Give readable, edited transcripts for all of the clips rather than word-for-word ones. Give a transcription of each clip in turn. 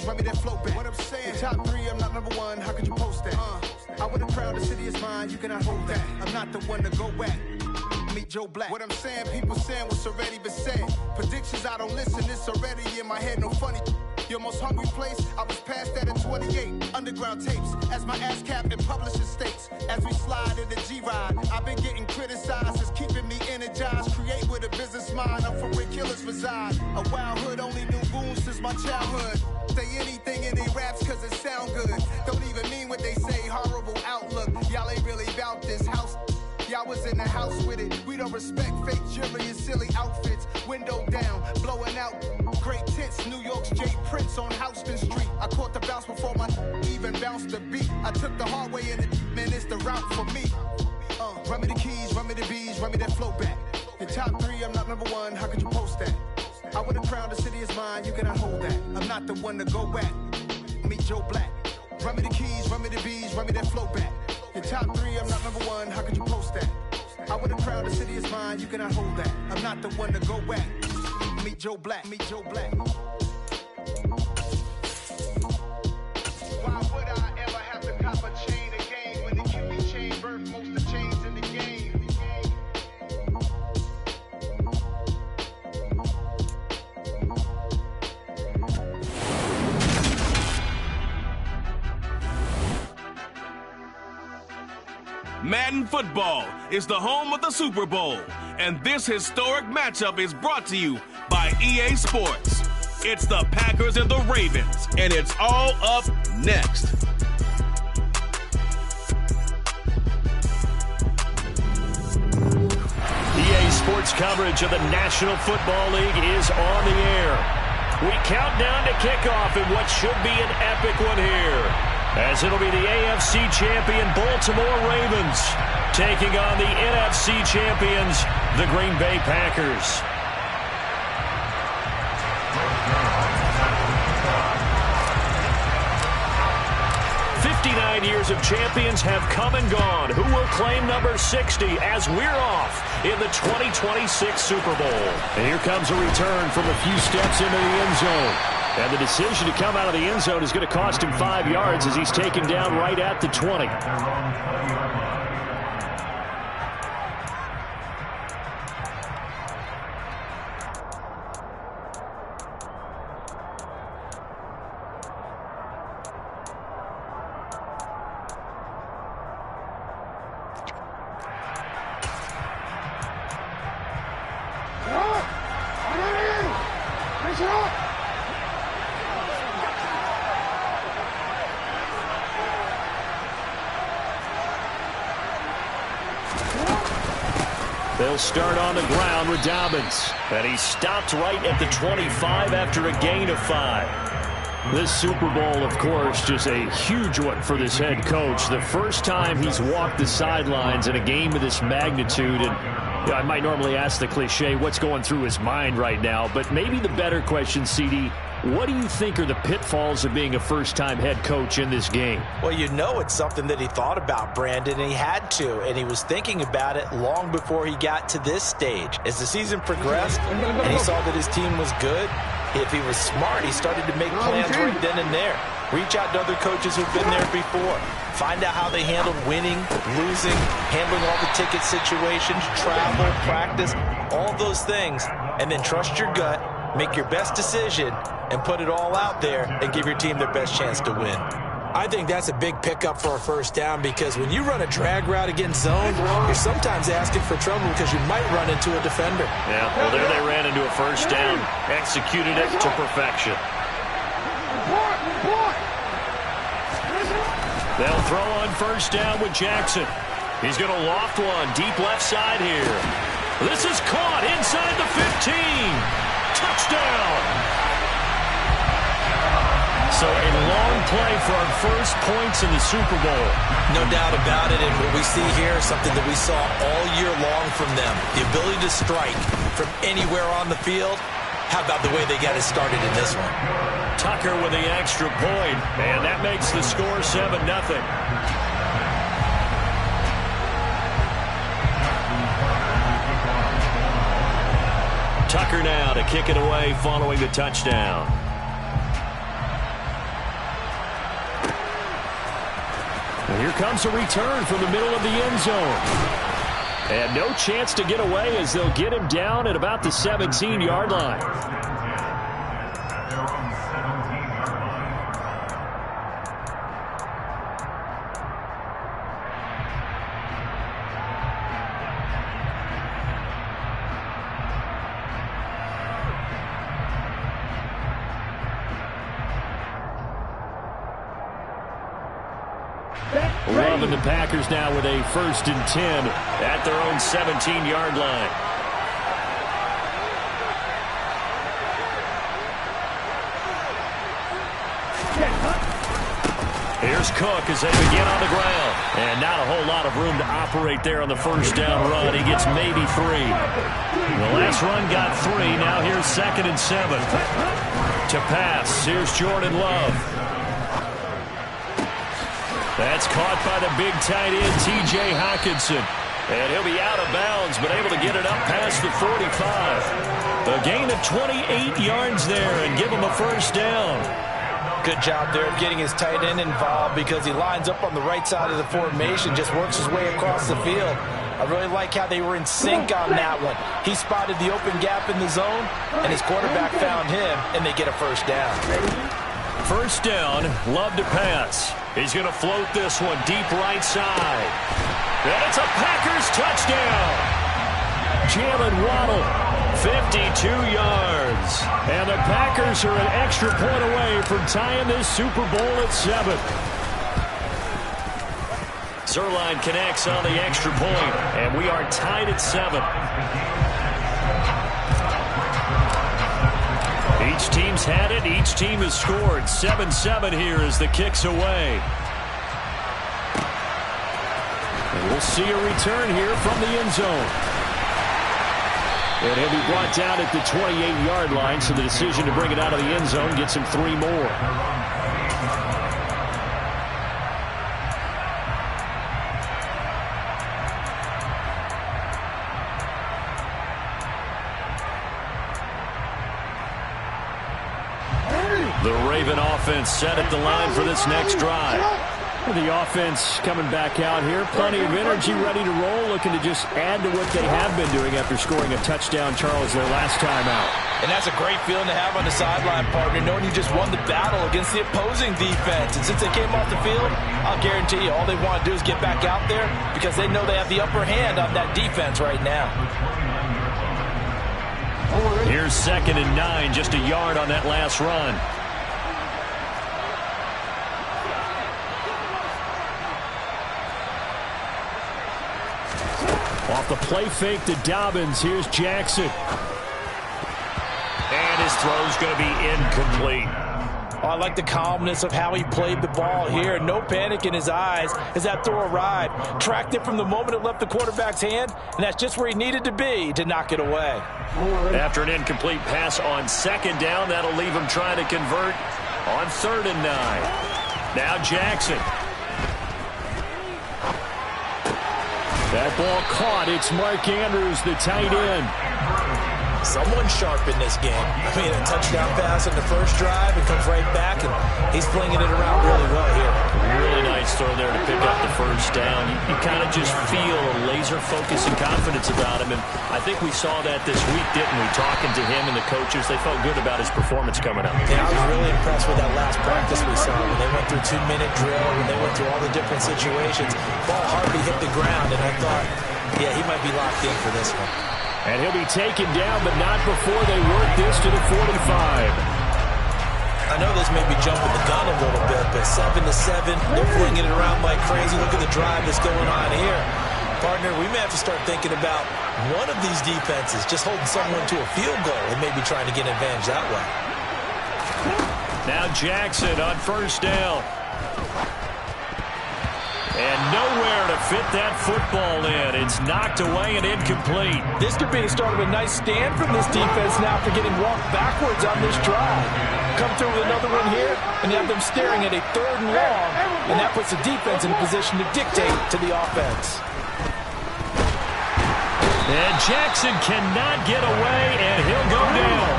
keys, run me that flow back. What I'm saying, top 3, I'm not number 1, how could you post that? I would have crowned the city is mine, you cannot hold that. I'm not the one to go at. Meet Joe Black. What I'm saying, people saying what's already been said. Predictions, I don't listen, it's already in my head, no funny. Your most hungry place, I was past that at 28. Underground tapes, as my ass cap in publishing states. As we slide in the G-Ride, I've been getting criticized, it's keeping me energized. Create with a business mind, I'm from where killers reside. A wild hood, only knew goons since my childhood. Say anything in they raps cause it sound good. Don't even mean what they say, horrible outlook. Y'all ain't really about this house. Y'all was in the house with it. We don't respect fake jewelry and silly outfits. Window down, blowing out great tits. New York's J. Prince on Houston Street. I caught the bounce before my even bounced the beat. I took the hard way in it, man, it's the route for me. Run me the keys, run me the bees, run me that flow back. In top 3, I'm not number 1, how could you post that? I would have crowned the city is mine, you cannot hold that. I'm not the one to go at. Meet Joe Black. Run me the keys, run me the bees, run me that flow back. In top 3, I'm not number 1, how could you post that? I would have crowned the city is mine, you cannot hold that. I'm not the one to go at. Meet Joe Black, meet Joe Black. Why would I ever have to cop a chain again when the QB chain birthed most of the chains in the game? Madden Football is the home of the Super Bowl, and this historic matchup is brought to you by EA Sports. It's the Packers and the Ravens, and it's all up next. EA Sports coverage of the National Football League is on the air. We count down to kickoff in what should be an epic one here, as it'll be the AFC champion Baltimore Ravens taking on the NFC champions, the Green Bay Packers. 59 years of champions have come and gone. Who will claim number 60 as we're off in the 2026 Super Bowl? And here comes a return from a few steps into the end zone. And the decision to come out of the end zone is going to cost him 5 yards as he's taken down right at the 20. They'll start on the ground with Dobbins. And he stopped right at the 25 after a gain of 5. This Super Bowl, of course, just a huge one for this head coach. The first time he's walked the sidelines in a game of this magnitude. And I might normally ask the cliche, what's going through his mind right now? But maybe the better question, CD, what do you think are the pitfalls of being a first-time head coach in this game? Well, you know it's something that he thought about, Brandon, and he had to, and he was thinking about it long before he got to this stage. As the season progressed and he saw that his team was good, if he was smart, he started to make plans right then and there. Reach out to other coaches who've been there before. Find out how they handled winning, losing, handling all the ticket situations, travel, practice, all those things, and then trust your gut, make your best decision, and put it all out there and give your team their best chance to win. I think that's a big pickup for a first down, because when you run a drag route against zone, you're sometimes asking for trouble because you might run into a defender. Yeah, well, there they ran into a first down, executed it to perfection. They'll throw on first down with Jackson. He's going to loft one deep left side here. This is caught inside the 15. Touchdown. So a long play for our first points in the Super Bowl. No doubt about it, and what we see here is something that we saw all year long from them. The ability to strike from anywhere on the field. How about the way they got it started in this one? Tucker with the extra point, and that makes the score 7-0. Tucker now to kick it away following the touchdown. Here comes a return from the middle of the end zone. And no chance to get away as they'll get him down at about the 17-yard line. Loving the Packers now with a 1st and 10 at their own 17-yard line. Here's Cook as they begin on the ground. And not a whole lot of room to operate there on the 1st down run. He gets maybe 3. The last run got 3. Now here's 2nd and 7. To pass, here's Jordan Love. That's caught by the big tight end, T.J. Hockenson. And he'll be out of bounds, but able to get it up past the 45. A gain of 28 yards there and give him a 1st down. Good job there of getting his tight end involved because he lines up on the right side of the formation, just works his way across the field. I really like how they were in sync on that one. He spotted the open gap in the zone, and his quarterback found him, and they get a 1st down. 1st down, Love to pass. He's going to float this one deep right side. And it's a Packers touchdown. Jalen Waddle, 52 yards. And the Packers are an extra point away from tying this Super Bowl at 7. Zerline connects on the extra point, and we are tied at 7. Each team's had it. Each team has scored. 7-7 here as the kick's away. And we'll see a return here from the end zone. And he'll be brought down at the 28-yard line, so the decision to bring it out of the end zone gets him 3 more. The Raven offense set at the line for this next drive. The offense coming back out here. Plenty of energy, ready to roll, looking to just add to what they have been doing after scoring a touchdown, Charles, their last time out. And that's a great feeling to have on the sideline, partner, knowing you just won the battle against the opposing defense. And since they came off the field, I'll guarantee you all they want to do is get back out there because they know they have the upper hand on that defense right now. Here's 2nd and 9, just a yard on that last run. Off the play fake to Dobbins. Here's Jackson. And his throw's going to be incomplete. Oh, I like the calmness of how he played the ball here. No panic in his eyes as that throw arrived. Tracked it from the moment it left the quarterback's hand, and that's just where he needed to be to knock it away. After an incomplete pass on 2nd down, that'll leave him trying to convert on 3rd and 9. Now Jackson. That ball caught. It's Mark Andrews, the tight end. Someone sharp in this game. I mean, a touchdown pass in the 1st drive and comes right back, and he's flinging it around really well here. Really nice throw there to pick up the 1st down. You kind of just feel a laser focus and confidence about him, and I think we saw that this week, didn't we? Talking to him and the coaches, they felt good about his performance coming up. Yeah, I was really impressed with that last practice we saw when they went through 2-minute drill, when they went through all the different situations. Ball hardly hit the ground, and I thought, yeah, he might be locked in for this one. And he'll be taken down, but not before they work this to the 45. I know this may be jumping the gun a little bit, but 7-7, they're flinging it around like crazy. Look at the drive that's going on here. Partner, we may have to start thinking about one of these defenses just holding someone to a field goal and maybe trying to get an advantage that way. Now Jackson on 1st down. And nowhere to fit that football in. It's knocked away and incomplete. This could be the start of a nice stand from this defense now after getting walked backwards on this drive. Come through with another one here, and you have them staring at a 3rd and long, and that puts the defense in a position to dictate to the offense. And Jackson cannot get away, and he'll go down.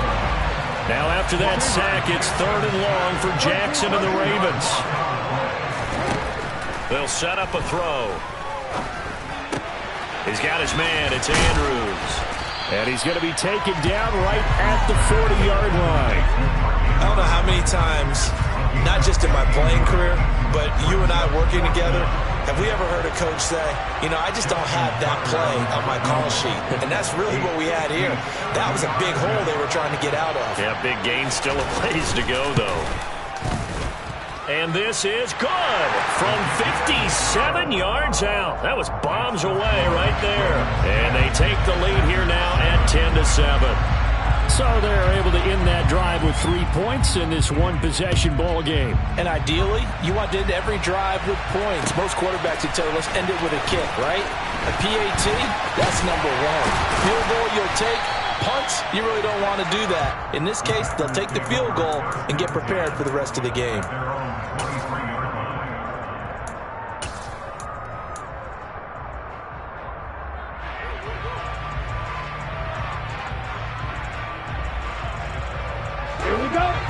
Now after that sack, it's 3rd and long for Jackson and the Ravens. They'll set up a throw. He's got his man. It's Andrews. And he's going to be taken down right at the 40-yard line. I don't know how many times, not just in my playing career, but you and I working together, have we ever heard a coach say, you know, I just don't have that play on my call sheet. And that's really what we had here. That was a big hole they were trying to get out of. Yeah, big gain, still a ways to go, though. And this is good from 57 yards out. That was bombs away right there. And they take the lead here now at 10-7. So they're able to end that drive with 3 points in this one-possession ball game. And ideally, you want to end every drive with points. Most quarterbacks would tell you, let's end it with a kick, right? A PAT, that's number one. Field goal you'll take. Punts, you really don't want to do that. In this case, they'll take the field goal and get prepared for the rest of the game.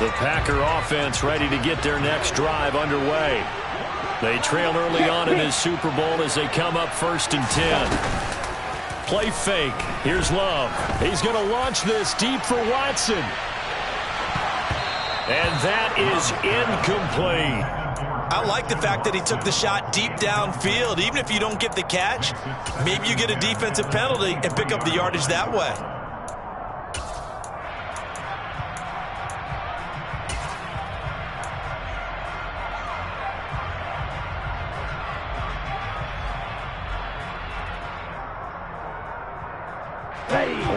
The Packer offense ready to get their next drive underway. They trail early on in this Super Bowl as they come up 1st and 10. Play fake. Here's Love. He's going to launch this deep for Watson. And that is incomplete. I like the fact that he took the shot deep downfield. Even if you don't get the catch, maybe you get a defensive penalty and pick up the yardage that way.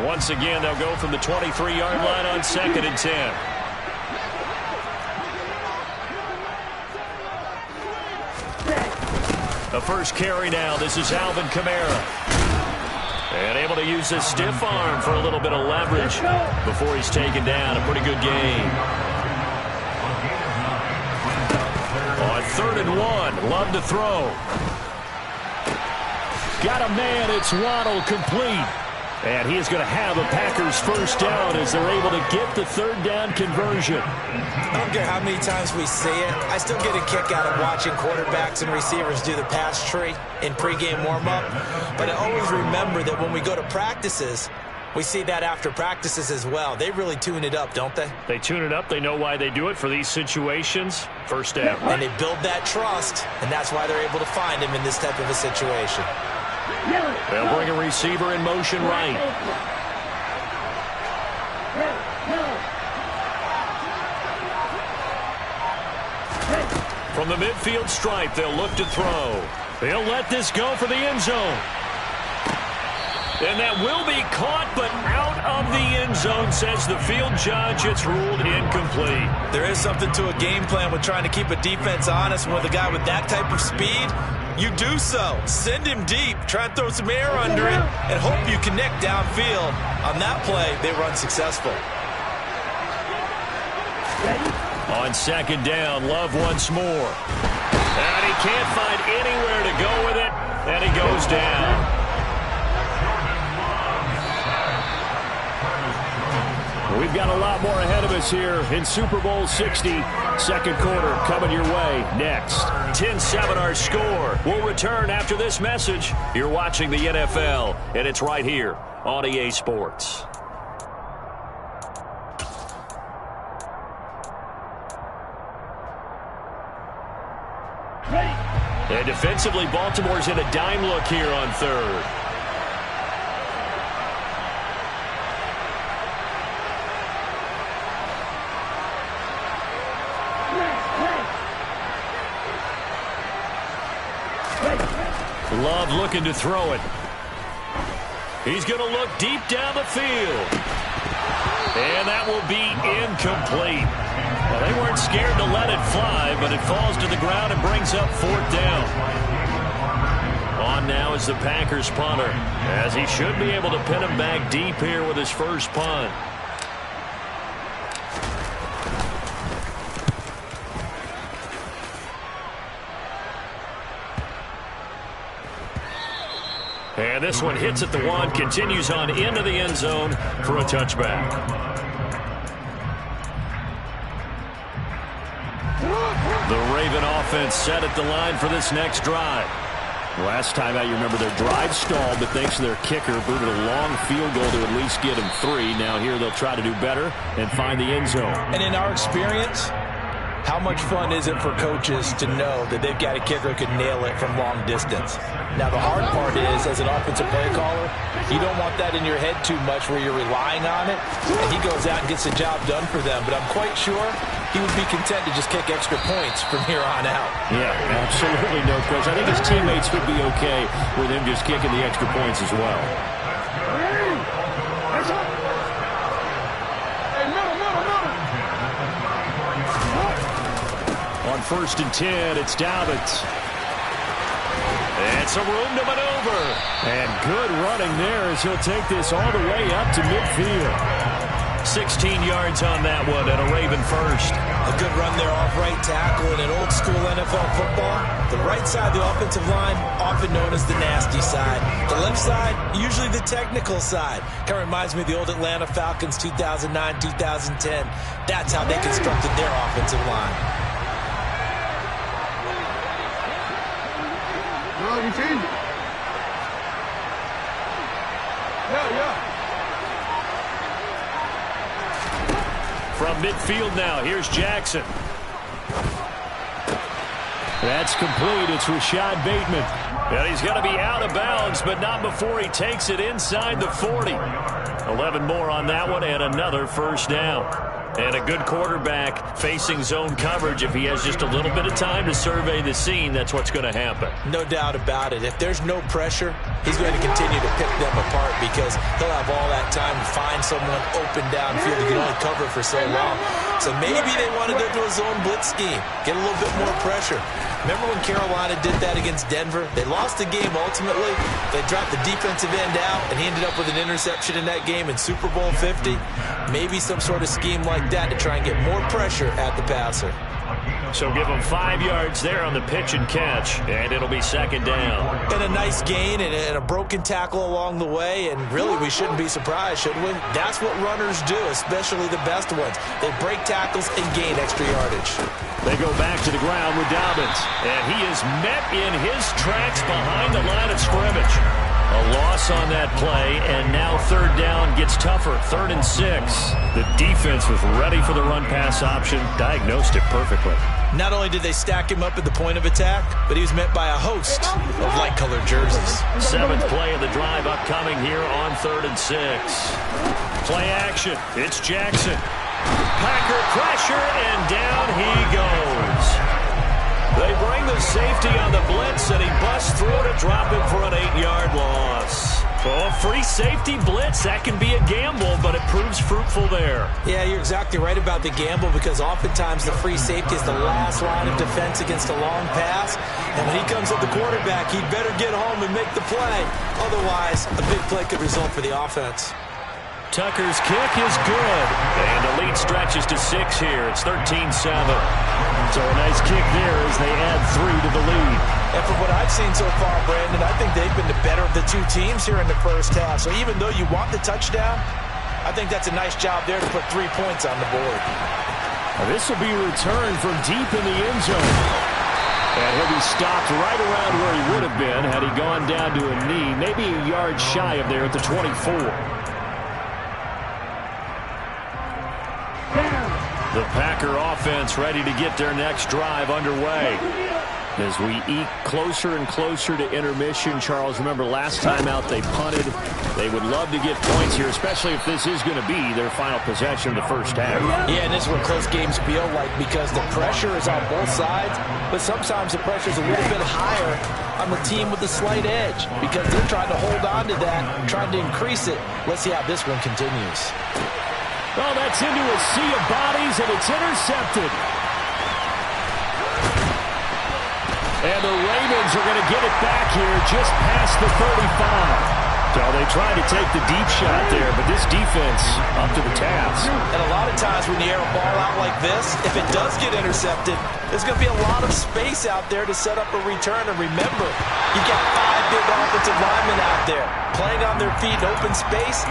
Once again, they'll go from the 23-yard line on 2nd and 10. The first carry now. This is Alvin Kamara. And able to use his stiff arm for a little bit of leverage before he's taken down. A pretty good game. On 3rd and 1, Love to throw. Got a man. It's Waddle, complete. And he is going to have a Packers first down as they're able to get the 3rd down conversion. I don't care how many times we see it. I still get a kick out of watching quarterbacks and receivers do the pass tree in pregame warm-up. But I always remember that when we go to practices, we see that after practices as well. They really tune it up, don't they? They tune it up. They know why they do it for these situations. First down. And they build that trust, and that's why they're able to find him in this type of a situation. They'll bring a receiver in motion right. From the midfield stripe, they'll look to throw. They'll let this go for the end zone. And that will be caught, but out of the end zone, says the field judge. It's ruled incomplete. There is something to a game plan with trying to keep a defense honest. With a guy with that type of speed, you do so. Send him deep. Try and throw some air under it and hope you connect downfield. On that play, they run successful. On 2nd down, Love once more. And he can't find anywhere to go with it, and he goes down. We've got a lot more ahead of us here in Super Bowl 60. 2nd quarter coming your way next. 10-7 our score. We'll return after this message. You're watching the NFL, and it's right here on EA Sports. And defensively, Baltimore's in a dime look here on 3rd. Love looking to throw it. He's going to look deep down the field. And that will be incomplete. Well, they weren't scared to let it fly, but it falls to the ground and brings up 4th down. On now is the Packers punter, as he should be able to pin him back deep here with his first punt. And this one hits at the 1, continues on into the end zone for a touchback. The Raven offense set at the line for this next drive. Last time out, you remember their drive stalled, but thanks to their kicker, booted a long field goal to at least get them 3. Now here they'll try to do better and find the end zone. And in our experience, how much fun is it for coaches to know that they've got a kicker who can nail it from long distance? Now, the hard part is, as an offensive play caller, you don't want that in your head too much where you're relying on it, and he goes out and gets the job done for them. But I'm quite sure he would be content to just kick extra points from here on out. Yeah, absolutely no question. I think his teammates would be okay with him just kicking the extra points as well. On 1st and 10, it's Dobbins. It's a room to maneuver. And good running there as he'll take this all the way up to midfield. 16 yards on that one and a Raven first. A good run there off right tackle in an old school NFL football. The right side of the offensive line, often known as the nasty side. The left side, usually the technical side. Kind of reminds me of the old Atlanta Falcons 2009-2010. That's how they constructed their offensive line. You change it. Yeah. From midfield now, here's Jackson. That's complete. It's Rashad Bateman. And he's going to be out of bounds, but not before he takes it inside the 40. 11 more on that one and another first down. And a good quarterback facing zone coverage. If he has just a little bit of time to survey the scene, that's what's going to happen. No doubt about it. If there's no pressure, he's going to continue to pick them apart because he'll have all that time to find someone open downfield. He can only cover for so long. So maybe they want to go to a zone blitz scheme, get a little bit more pressure. Remember when Carolina did that against Denver? They lost the game ultimately. They dropped the defensive end out, and he ended up with an interception in that game in Super Bowl 50. Maybe some sort of scheme like that to try and get more pressure at the passer. So give him 5 yards there on the pitch and catch, and it'll be second down. And a nice gain and a broken tackle along the way, and really we shouldn't be surprised, should we? That's what runners do, especially the best ones. They break tackles and gain extra yardage. They go back to the ground with Dobbins, and he is met in his tracks behind the line of scrimmage. A loss on that play, and now third down gets tougher. 3rd and 6. The defense was ready for the run-pass option, diagnosed it perfectly. Not only did they stack him up at the point of attack, but he was met by a host of light-colored jerseys. 7th play of the drive upcoming here on 3rd and 6. Play action. It's Jackson. Packer pressure, and down he goes. They bring the safety on the blitz, and he busts through to drop him for an 8-yard loss. Oh, free safety blitz, that can be a gamble, but it proves fruitful there. Yeah, you're exactly right about the gamble because oftentimes the free safety is the last line of defense against a long pass. And when he comes at the quarterback, he'd better get home and make the play. Otherwise, a big play could result for the offense. Tucker's kick is good. And the lead stretches to 6 here. It's 13-7. So a nice kick there as they add 3 to the lead. And from what I've seen so far, Brandon, I think they've been the better of the two teams here in the first half. So even though you want the touchdown, I think that's a nice job there to put 3 points on the board. This will be returned from deep in the end zone. And he'll be stopped right around where he would have been had he gone down to a knee, maybe a yard shy of there at the 24. The Packer offense ready to get their next drive underway. As we eke closer and closer to intermission, Charles, remember last time out they punted. They would love to get points here, especially if this is going to be their final possession of the first half. Yeah, and this is what close games feel like because the pressure is on both sides, but sometimes the pressure is a little bit higher on the team with the slight edge because they're trying to hold on to that, trying to increase it. Let's see how this one continues. Oh, that's into a sea of bodies, and it's intercepted. And the Ravens are going to get it back here just past the 35. So they tried to take the deep shot there, but this defense up to the task. And a lot of times when you air a ball out like this, if it does get intercepted, there's going to be a lot of space out there to set up a return. And remember, you got 5 big offensive linemen out there playing on their feet in open space.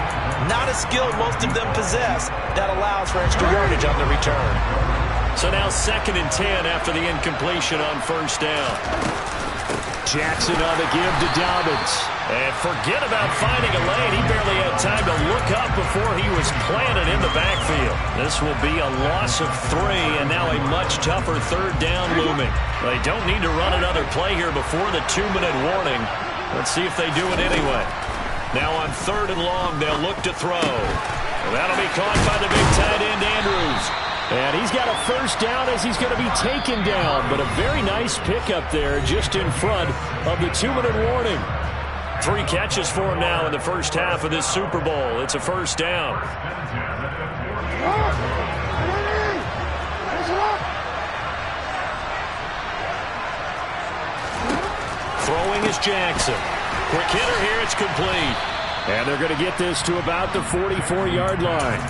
Not a skill most of them possess that allows for extra yardage on the return. So now 2nd and 10 after the incompletion on first down. Jackson on the give to Dobbins. And forget about finding a lane. He barely had time to look up before he was planted in the backfield. This will be a loss of 3, and now a much tougher 3rd down looming. They don't need to run another play here before the 2-minute warning. Let's see if they do it anyway. Now on 3rd and long, they'll look to throw. Well, that'll be caught by the big tight end, Andrews. And he's got a first down as he's going to be taken down. But a very nice pickup there just in front of the 2-minute warning. 3 catches for him now in the first half of this Super Bowl. It's a first down. Throwing is Jackson. Quick hitter here, it's complete. And they're going to get this to about the 44-yard line.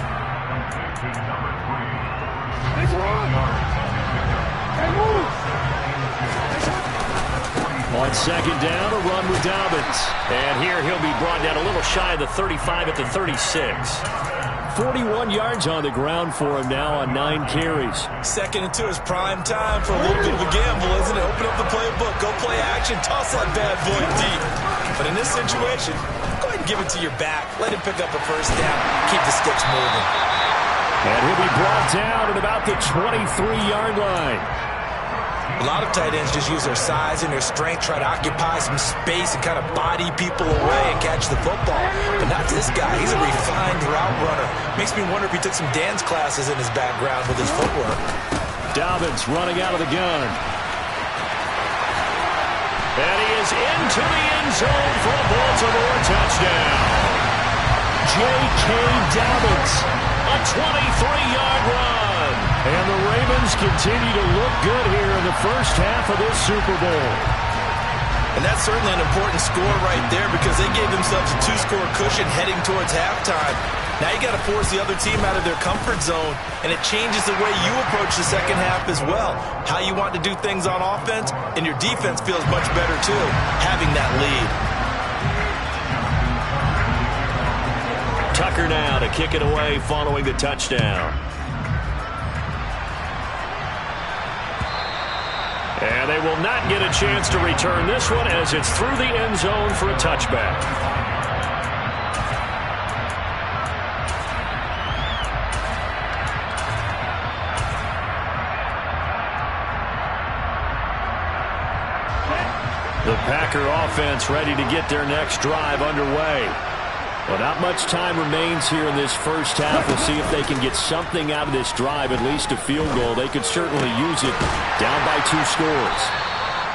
On 2nd down, a run with Dobbins. And here he'll be brought down a little shy of the 35 at the 36. 41 yards on the ground for him now on 9 carries. 2nd and 2 is prime time for a little bit of a gamble, isn't it? Open up the playbook, go play action, toss that bad boy deep. But in this situation, go ahead and give it to your back. Let him pick up a first down. Keep the sticks moving. And he'll be brought down at about the 23-yard line. A lot of tight ends just use their size and their strength, try to occupy some space and kind of body people away and catch the football. But not this guy. He's a refined route runner. Makes me wonder if he took some dance classes in his background with his footwork. Dobbins running out of the gun. And he is into the end zone for a Baltimore touchdown. J.K. Dobbins, a 23-yard run. And the Ravens continue to look good here in the first half of this Super Bowl. And that's certainly an important score right there because they gave themselves a 2-score cushion heading towards halftime. Now you got to force the other team out of their comfort zone, and it changes the way you approach the second half as well. How you want to do things on offense, and your defense feels much better too, having that lead. Tucker now to kick it away following the touchdown. And they will not get a chance to return this one as it's through the end zone for a touchback. The Packer offense ready to get their next drive underway. Well, not much time remains here in this first half. We'll see if they can get something out of this drive, at least a field goal. They could certainly use it down by 2 scores.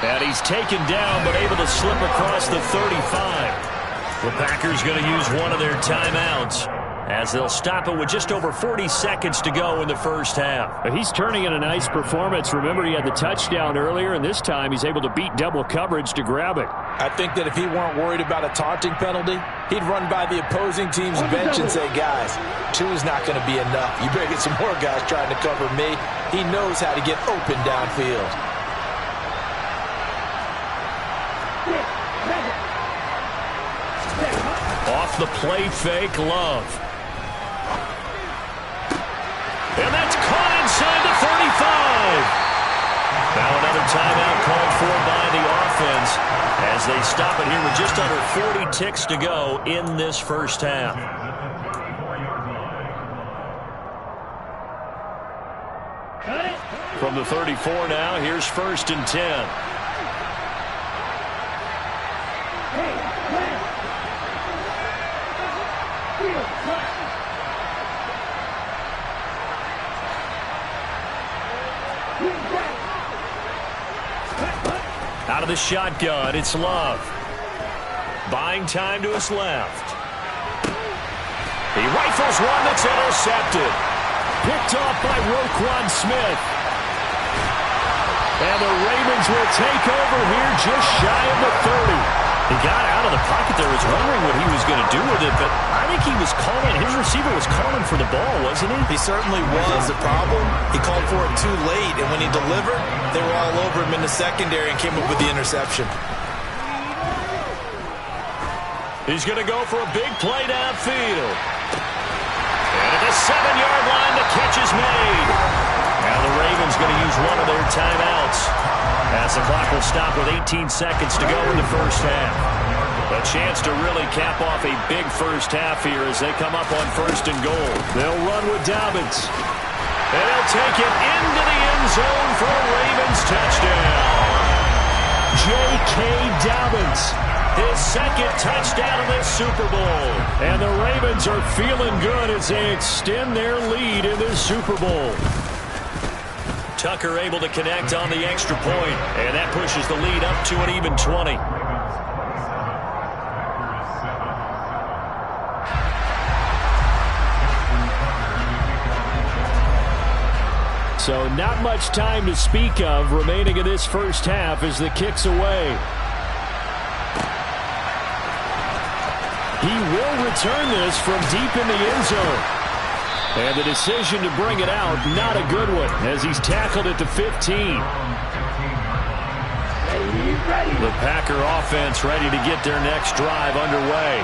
And he's taken down but able to slip across the 35. The Packers going to use one of their timeouts as they'll stop it with just over 40 seconds to go in the first half. He's turning in a nice performance. Remember, he had the touchdown earlier, and this time he's able to beat double coverage to grab it. I think that if he weren't worried about a taunting penalty, he'd run by the opposing team's bench and say, guys, 2 is not going to be enough. You better get some more guys trying to cover me. He knows how to get open downfield. Off the play fake, Love. And that's caught inside the 35. Now another timeout called for by the offense as they stop it here with just under 40 ticks to go in this first half. From the 34 now, here's 1st and 10. Out of the shotgun, it's Love. Buying time to his left. He rifles one that's intercepted. Picked off by Roquan Smith. And the Ravens will take over here just shy of the 30. He got out of the pocket there, was wondering what he was going to do with it, but I think he was calling, his receiver was calling for the ball, wasn't he? He certainly was. The problem, he called for it too late, and when he delivered, they were all over him in the secondary and came up with the interception. He's going to go for a big play downfield. And at the 7-yard line, the catch is made. Now the Ravens going to use one of their timeouts as the clock will stop with 18 seconds to go in the first half. A chance to really cap off a big first half here as they come up on 1st and goal. They'll run with Dobbins. And they'll take it into the end zone for a Ravens touchdown. J.K. Dobbins, his 2nd touchdown of this Super Bowl. And the Ravens are feeling good as they extend their lead in this Super Bowl. Tucker able to connect on the extra point, and that pushes the lead up to an even 20. So not much time to speak of remaining in this first half as the kick's away. He will return this from deep in the end zone. And the decision to bring it out, not a good one, as he's tackled at the 15. The Packer offense ready to get their next drive underway.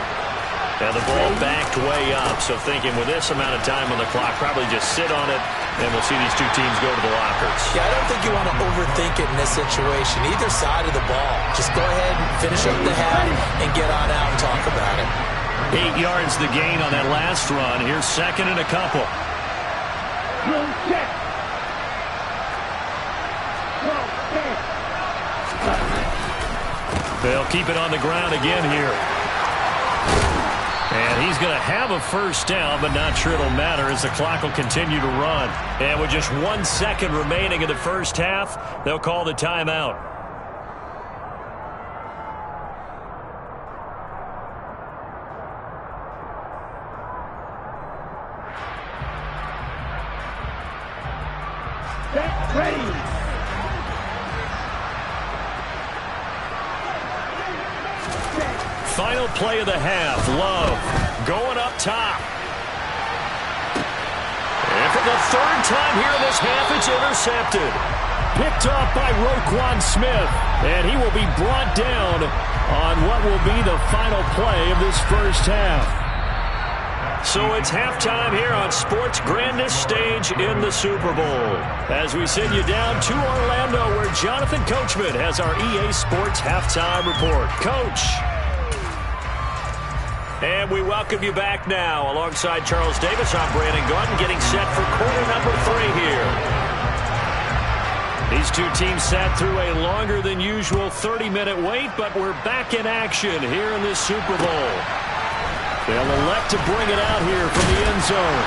And the ball backed way up, so thinking with this amount of time on the clock, probably just sit on it, and we'll see these two teams go to the lockers. Yeah, I don't think you want to overthink it in this situation, either side of the ball. Just go ahead and finish up the half and get on out and talk about it. 8 yards the gain on that last run. Here's 2nd and a couple. They'll keep it on the ground again here. And he's going to have a first down, but not sure it'll matter as the clock will continue to run. And with just 1 second remaining in the first half, they'll call the timeout. Final play of the half. Love going up top. And for the 3rd time here in this half, it's intercepted. Picked off by Roquan Smith. And he will be brought down on what will be the final play of this first half. So it's halftime here on sports' grandest stage in the Super Bowl. As we send you down to Orlando, where Jonathan Coachman has our EA Sports Halftime Report. Coach. And we welcome you back now. Alongside Charles Davis, I'm Brandon Gaudin, getting set for quarter number 3 here. These two teams sat through a longer than usual 30-minute wait, but we're back in action here in this Super Bowl. They'll elect to bring it out here from the end zone.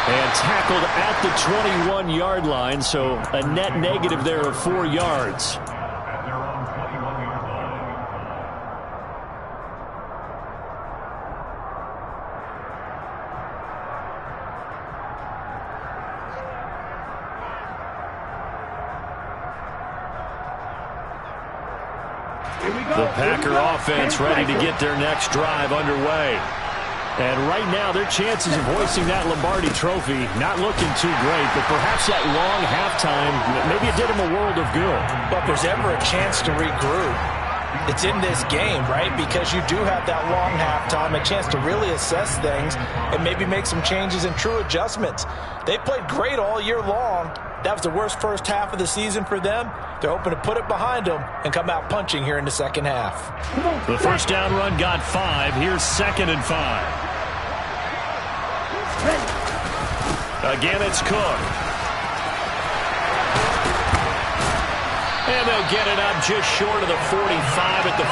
And tackled at the 21-yard line, so a net negative there of 4 yards. The Packer offense ready to get their next drive underway. And right now, their chances of hoisting that Lombardi trophy not looking too great, but perhaps that long halftime, maybe it did them a world of good. But if there's ever a chance to regroup, it's in this game, right? Because you do have that long halftime, a chance to really assess things and maybe make some changes and true adjustments. They played great all year long. That was the worst first half of the season for them. They're hoping to put it behind them and come out punching here in the second half. The first down run got 5. Here's 2nd and 5. Again, it's Cook. And they'll get it up just short of the 45 at the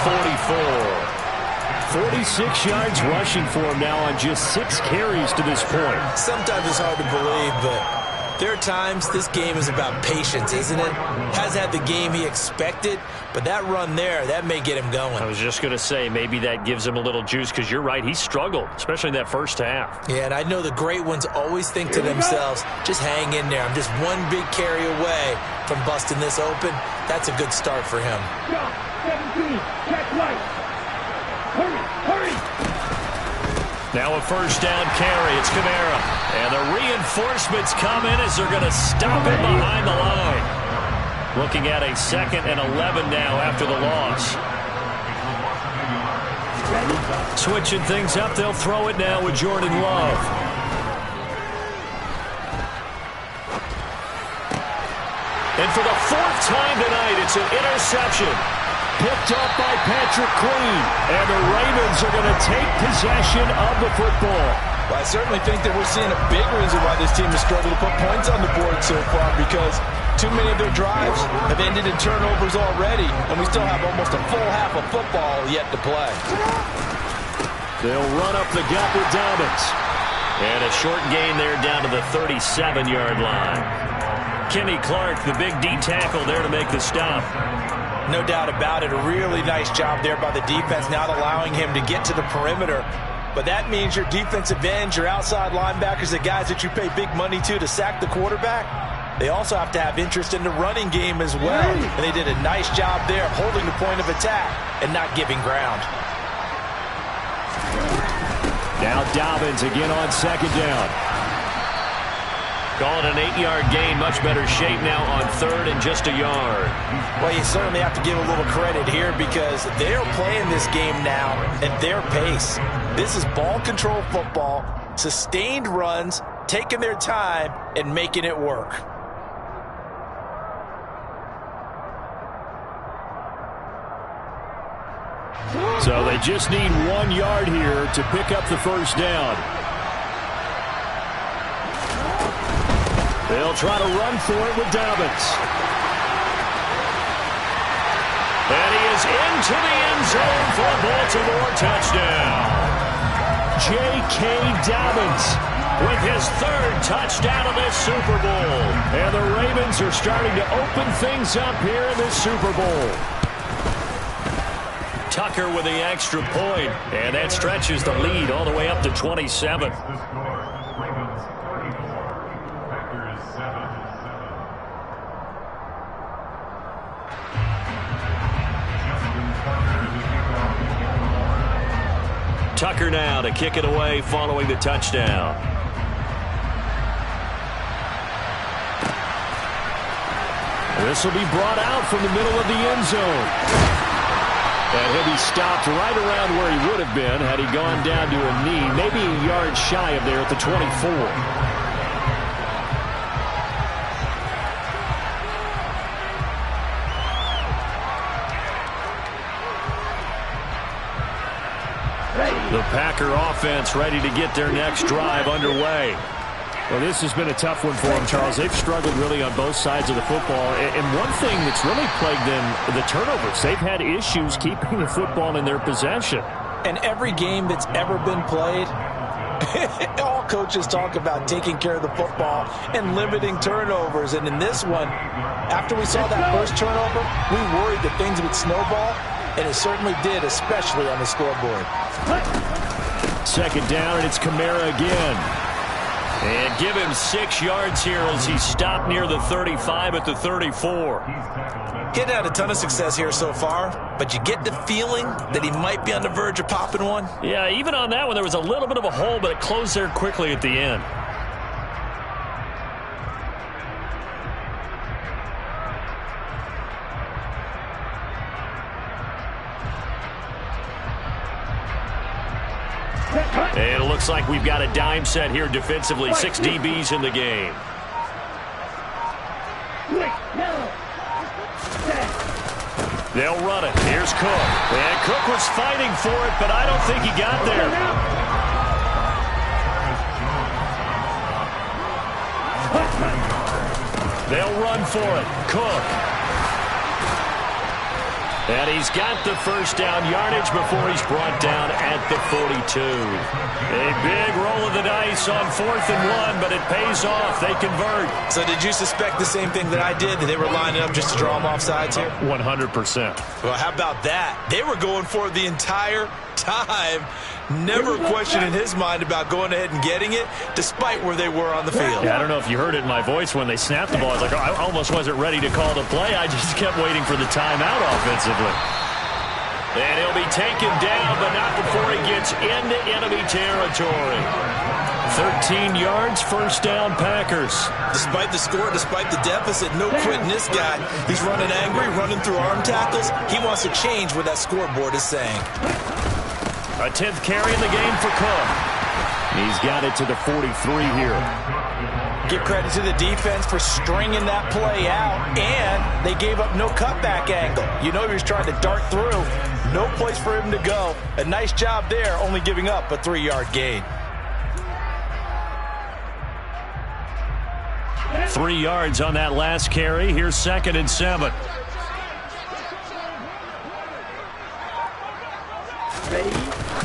44. 46 yards rushing for him now on just 6 carries to this point. Sometimes it's hard to believe, but there are times this game is about patience, isn't it? Hasn't had the game he expected, but that run there, that may get him going. I was just going to say, maybe that gives him a little juice, because you're right, he struggled, especially in that first half. Yeah, and I know the great ones always think to themselves, just hang in there. I'm just one big carry away from busting this open. That's a good start for him. 17, check right. Hurry. Now a first down carry. It's Kamara. And the reinforcements come in as they're going to stop him behind the line. Looking at a 2nd and 11 now after the loss. Switching things up, they'll throw it now with Jordan Love. And for the 4th time tonight, it's an interception. Picked up by Patrick Queen. And the Ravens are going to take possession of the football. Well, I certainly think that we're seeing a big reason why this team has struggled to put points on the board so far, because too many of their drives have ended in turnovers already, and we still have almost a full half of football yet to play. They'll run up the gut with Dobbins. And a short gain there down to the 37-yard line. Kenny Clark, the big D tackle there to make the stop. No doubt about it. A really nice job there by the defense, not allowing him to get to the perimeter. But that means your defensive ends, your outside linebackers, the guys that you pay big money to sack the quarterback, they also have to have interest in the running game as well. And they did a nice job there of holding the point of attack and not giving ground. Now Dobbins again on 2nd down. Call it an 8-yard gain. Much better shape now on 3rd and just a yard. Well, you certainly have to give a little credit here because they're playing this game now at their pace. This is ball control football, sustained runs, taking their time, and making it work. So they just need 1 yard here to pick up the 1st down. They'll try to run for it with Dobbins. And he is into the end zone for a Baltimore touchdown. J.K. Dobbins with his 3rd touchdown of this Super Bowl. And the Ravens are starting to open things up here in this Super Bowl. Tucker with the extra point, and that stretches the lead all the way up to 27. Tucker now to kick it away following the touchdown. This will be brought out from the middle of the end zone. And he'll be stopped right around where he would have been had he gone down to a knee, maybe a yard shy of there at the 24. The Packer offense ready to get their next drive underway. Well, this has been a tough one for them, Charles. They've struggled really on both sides of the football. And one thing that's really plagued them, the turnovers. They've had issues keeping the football in their possession. And every game that's ever been played, all coaches talk about taking care of the football and limiting turnovers. And in this one, after we saw that first turnover, we worried that things would snowball. And it certainly did, especially on the scoreboard. 2nd down, and it's Kamara again. And give him 6 yards here as he stopped near the 35 at the 34. Getting had a ton of success here so far, but you get the feeling that he might be on the verge of popping one. Yeah, even on that one, there was a little bit of a hole, but it closed there quickly at the end. And it looks like we've got a dime set here defensively. 6 DBs in the game. They'll run it. Here's Cook. And Cook was fighting for it, but I don't think he got there. They'll run for it. Cook. And he's got the first down yardage before he's brought down at the 42. A big roll of the dice on 4th and 1, but it pays off. They convert. So did you suspect the same thing that I did, that they were lining up just to draw them off sides here? 100%. Well, how about that? They were going for it the entire time. Never a question in his mind about going ahead and getting it, despite where they were on the field. Yeah, I don't know if you heard it in my voice when they snapped the ball. I was like, I almost wasn't ready to call the play. I just kept waiting for the timeout offensively. And he'll be taken down, but not before he gets into enemy territory. 13 yards, 1st down, Packers. Despite the score, despite the deficit, no quitting this guy. He's running angry, running through arm tackles. He wants to change what that scoreboard is saying. A 10th carry in the game for Cook. He's got it to the 43 here. Give credit to the defense for stringing that play out, and they gave up no cutback angle. You know he was trying to dart through. No place for him to go. A nice job there, only giving up a 3-yard gain. 3 yards on that last carry. Here's 2nd and 7.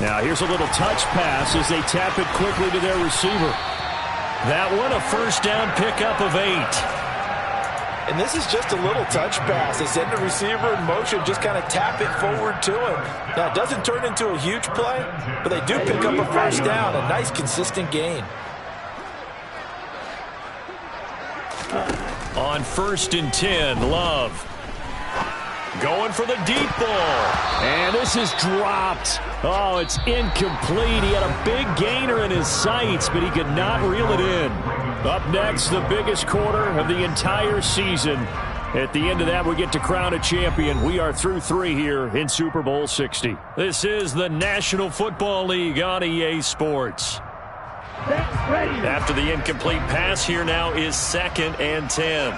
Now here's a little touch pass as they tap it quickly to their receiver. That one a first down pickup of 8. And this is just a little touch pass. They send the receiver in motion, just kind of tap it forward to him. Now, it doesn't turn into a huge play, but they do pick up a first down. A nice, consistent gain. On 1st and 10, Love. Going for the deep ball. And this is dropped. Oh, it's incomplete. He had a big gainer in his sights, but he could not reel it in. Up next, the biggest quarter of the entire season. At the end of that, we get to crown a champion. We are through 3 here in Super Bowl 60. This is the National Football League on EA Sports. After the incomplete pass, here now is 2nd and 10.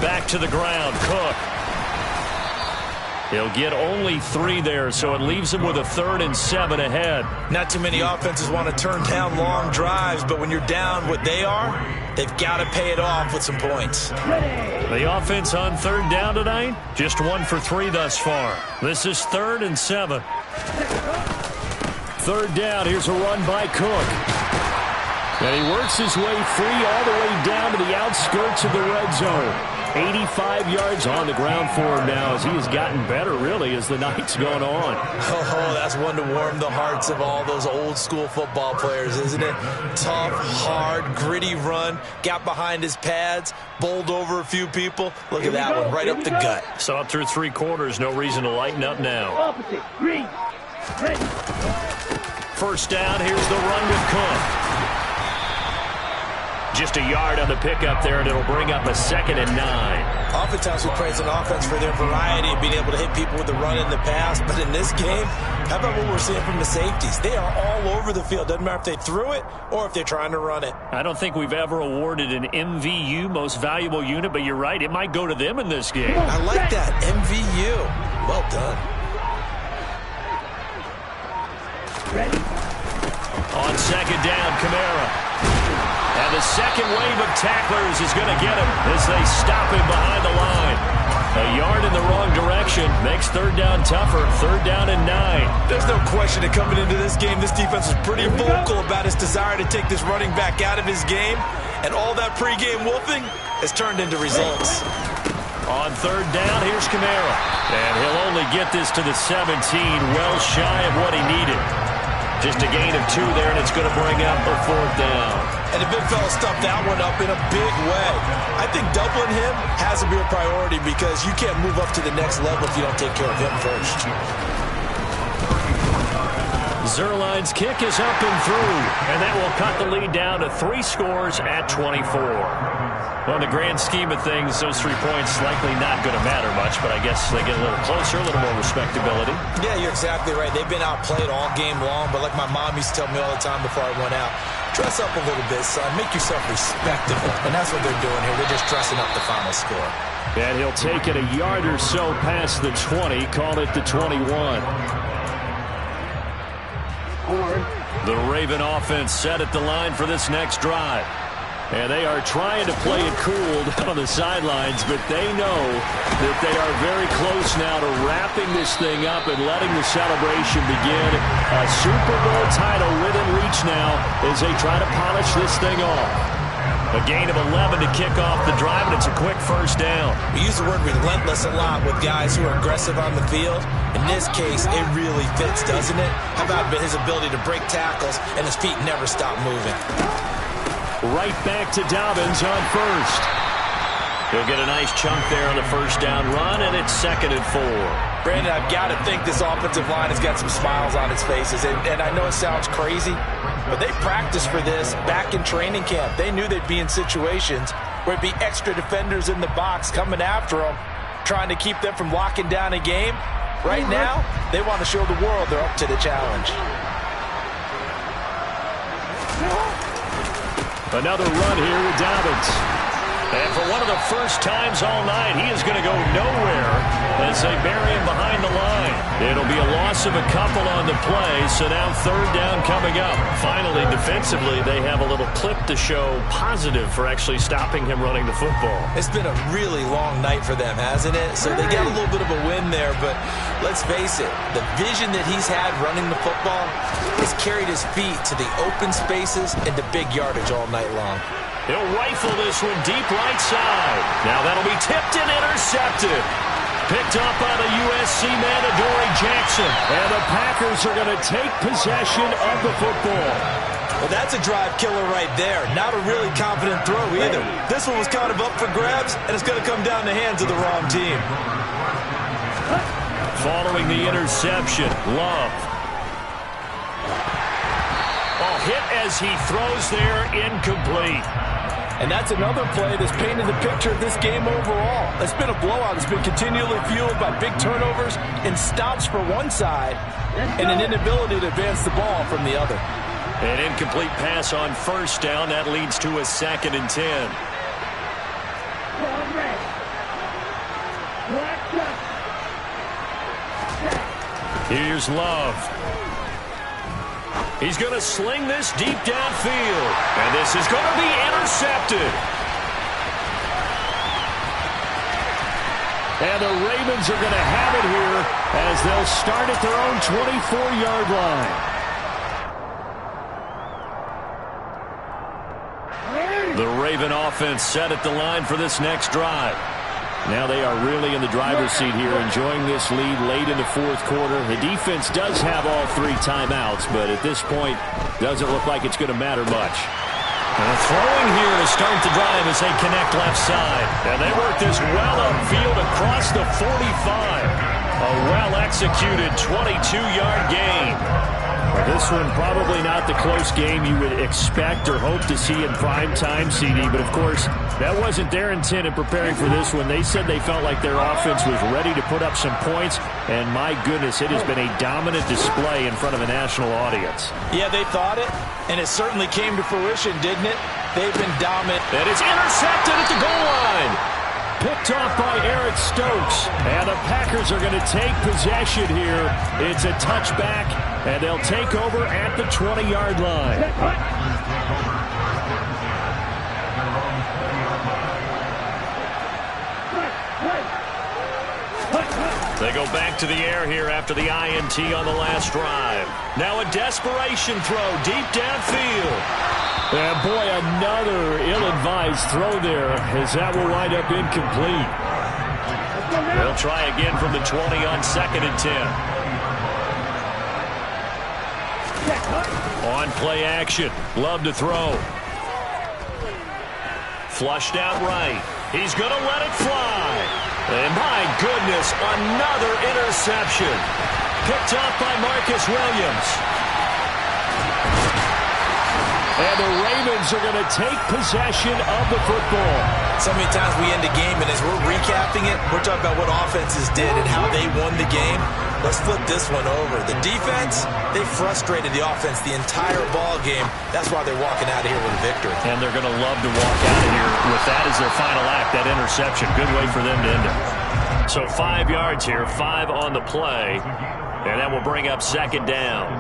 Back to the ground, Cook. He'll get only 3 there, so it leaves him with a 3rd and 7 ahead. Not too many offenses want to turn down long drives, but when you're down what they are, they've got to pay it off with some points. The offense on 3rd down tonight, just 1 for 3 thus far. This is 3rd and 7. 3rd down, here's a run by Cook. And he works his way free all the way down to the outskirts of the red zone. 85 yards on the ground for him now as he has gotten better, really, as the night's gone on. Oh, that's one to warm the hearts of all those old-school football players, isn't it? Tough, hard, gritty run, got behind his pads, bowled over a few people. Look at that one, right up the gut. So up through 3 quarters, no reason to lighten up now. Opposite. Green. Red. 1st down, here's the run with Cook. Just a yard on the pickup there, and it'll bring up a 2nd and 9. Oftentimes we praise an offense for their variety of being able to hit people with the run in the pass, but in this game, how about what we're seeing from the safeties? They are all over the field. Doesn't matter if they threw it or if they're trying to run it. I don't think we've ever awarded an MVU, most valuable unit, but you're right, it might go to them in this game. I like that, MVU. Well done. Ready. On 2nd down, Kamara. And the second wave of tacklers is going to get him as they stop him behind the line. A yard in the wrong direction makes 3rd down tougher. 3rd down and 9. There's no question that coming into this game, this defense was pretty vocal about its desire to take this running back out of his game. And all that pregame wolfing has turned into results. On 3rd down, here's Kamara. And he'll only get this to the 17, well shy of what he needed. Just a gain of 2 there, and it's going to bring up a 4th down. And the big fella stuffed that one up in a big way. I think doubling him has to be a priority because you can't move up to the next level if you don't take care of him first. Zerline's kick is up and through, and that will cut the lead down to 3 scores at 24. Well, in the grand scheme of things, those 3 points likely not going to matter much, but I guess they get a little closer, a little more respectability. Yeah, you're exactly right. They've been outplayed all game long, but like my mom used to tell me all the time before I went out, dress up a little bit, son. Make yourself respectable. And that's what they're doing here. They're just dressing up the final score. And he'll take it a yard or so past the 20, call it the 21. The Raven offense set at the line for this next drive. And they are trying to play it cool down on the sidelines, but they know that they are very close now to wrapping this thing up and letting the celebration begin. A Super Bowl title within reach now as they try to polish this thing off. A gain of 11 to kick off the drive, and it's a quick 1st down. We use the word relentless a lot with guys who are aggressive on the field. In this case, it really fits, doesn't it? How about his ability to break tackles and his feet never stop moving? Right back to Dobbins on 1st. He'll get a nice chunk there on the 1st down run, and it's 2nd and 4. Brandon, I've got to think this offensive line has got some smiles on its faces. And I know it sounds crazy, but they practiced for this back in training camp. They knew they'd be in situations where it'd be extra defenders in the box coming after them, trying to keep them from locking down a game. Right now, they want to show the world they're up to the challenge. Another run here with Dobbins. And for one of the first times all night, he is going to go nowhere as they bury him behind the line. It'll be a loss of a couple on the play, so now third down coming up. Finally, defensively, they have a little clip to show positive for actually stopping him running the football. It's been a really long night for them, hasn't it? So they got a little bit of a win there, but let's face it, the vision that he's had running the football has carried his feet to the open spaces and to big yardage all night long. He'll rifle this one deep right side. Now that'll be tipped and intercepted. Picked up by the USC man, Adoree Jackson. And the Packers are going to take possession of the football. Well, that's a drive killer right there. Not a really confident throw either. This one was kind of up for grabs, and it's going to come down the hands of the wrong team. Following the interception, Love. Hit as he throws there, incomplete. And that's another play that's painted the picture of this game overall. It's been a blowout. It's been continually fueled by big turnovers and stops for one side and an inability to advance the ball from the other. An incomplete pass on first down. That leads to a 2nd and 10. Here's Love. He's going to sling this deep downfield. And this is going to be intercepted. And the Ravens are going to have it here as they'll start at their own 24-yard line. The Raven offense set at the line for this next drive. Now they are really in the driver's seat here, enjoying this lead late in the fourth quarter. The defense does have all 3 timeouts, but at this point, doesn't look like it's going to matter much. And throwing here to start the drive as they connect left side. And they work this well upfield across the 45. A well-executed 22-yard gain. This one probably not the close game you would expect or hope to see in prime time, CD. But, of course, that wasn't their intent in preparing for this one. They said they felt like their offense was ready to put up some points. And, my goodness, it has been a dominant display in front of a national audience. Yeah, they thought it, and it certainly came to fruition, didn't it? They've been dominant. And it's intercepted at the goal line. Picked off by Eric Stokes. And the Packers are going to take possession here. It's a touchback, and they'll take over at the 20-yard line. They go back to the air here after the INT on the last drive. Now a desperation throw deep downfield. And boy, another ill-advised throw there as that will wind up incomplete. They'll try again from the 20 on 2nd and 10. On play action. Love to throw. Flushed out right. He's going to let it fly. And my goodness, another interception. Picked off by Marcus Williams. And the Ravens are going to take possession of the football. So many times we end the game, and as we're recapping it, we're talking about what offenses did and how they won the game. Let's flip this one over. The defense, they frustrated the offense the entire ball game. That's why they're walking out of here with a victory. And they're going to love to walk out of here with that as their final act, that interception. Good way for them to end it. So 5 yards here, 5 on the play, and that will bring up 2nd down.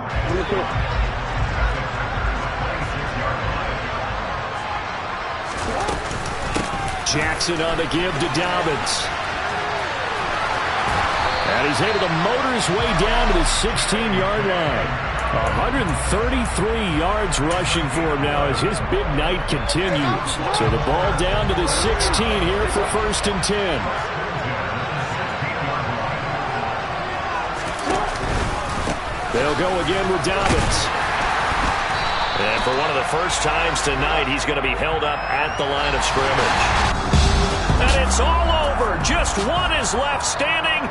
Jackson on the give to Dobbins. And he's able to motor his way down to the 16-yard line. 133 yards rushing for him now as his big night continues. So the ball down to the 16 here for 1st and 10. They'll go again with Dobbins. And for one of the first times tonight, he's going to be held up at the line of scrimmage. And it's all over. Just one is left standing.